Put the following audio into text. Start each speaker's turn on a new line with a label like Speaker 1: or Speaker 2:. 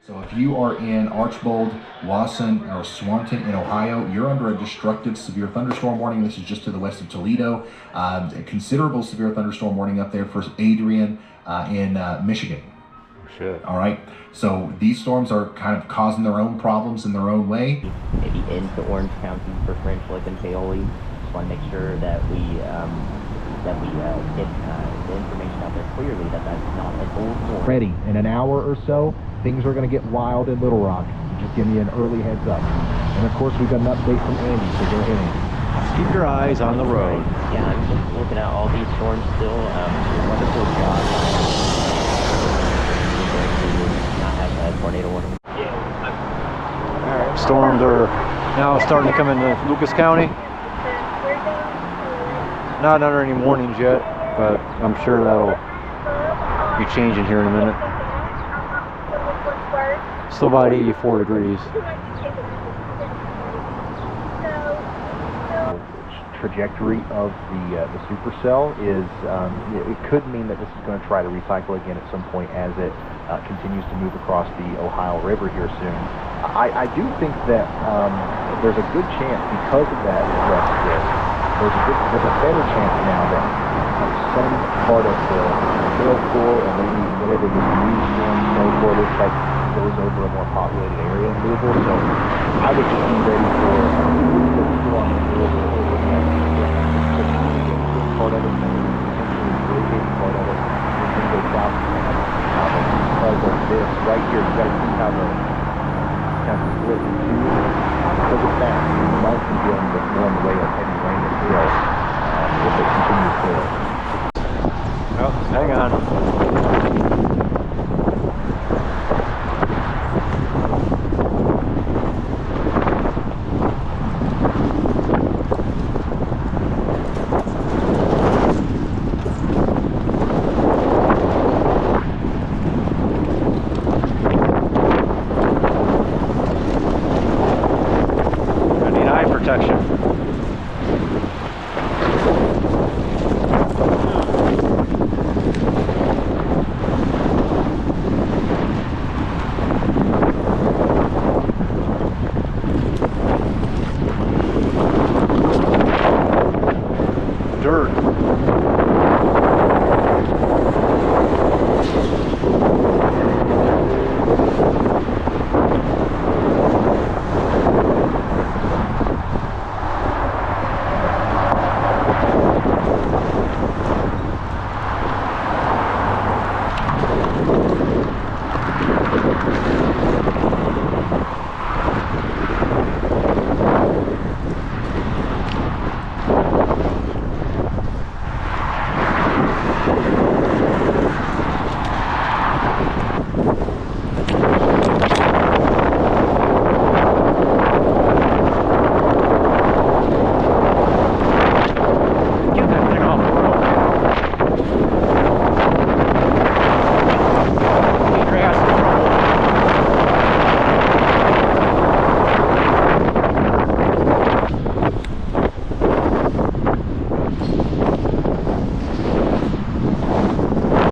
Speaker 1: So if you are in Archbold, Wasson, or Swanton in Ohio, you're under a destructive severe thunderstorm warning. This is just to the west of Toledo. A considerable severe thunderstorm warning up there for Adrian in Michigan.
Speaker 2: Shit.
Speaker 1: All right. So these storms are kind of causing their own problems in their own way.
Speaker 3: Maybe into Orange County for French Lick and Paoli. Just want to make sure that we get the information out there clearly that that's not an old warning.
Speaker 1: Ready in an hour or so. Things are going to get wild in Little Rock. Just give me an early heads up. And of course, we've got an update from Andy, so go ahead, Andy.
Speaker 2: Keep your eyes on the road.
Speaker 3: Yeah, I'm just looking at all these storms still. Wonderful job. Not have a tornado warning.
Speaker 2: Alright, storms are now starting to come into Lucas County. Not under any warnings yet, but I'm sure that'll be changing here in a minute. Still about 84 degrees.
Speaker 1: Trajectory of the supercell is it could mean that this is going to try to recycle again at some point as it continues to move across the Ohio River here soon. I do think that there's a good chance because of that west risk. There's a better chance now that some part of the tail core and maybe whatever this new storm snow core looks like goes over a more populated area in Louisville. So I would just be ready for the storm in Louisville over the next part of it, and maybe potentially rotating part of it. It's going to go south because of this right here. You got to see how the kind of split in two. Because of that, you might be dealing with one way of heavy rain and hail if it continues to.
Speaker 2: Oh, hang on.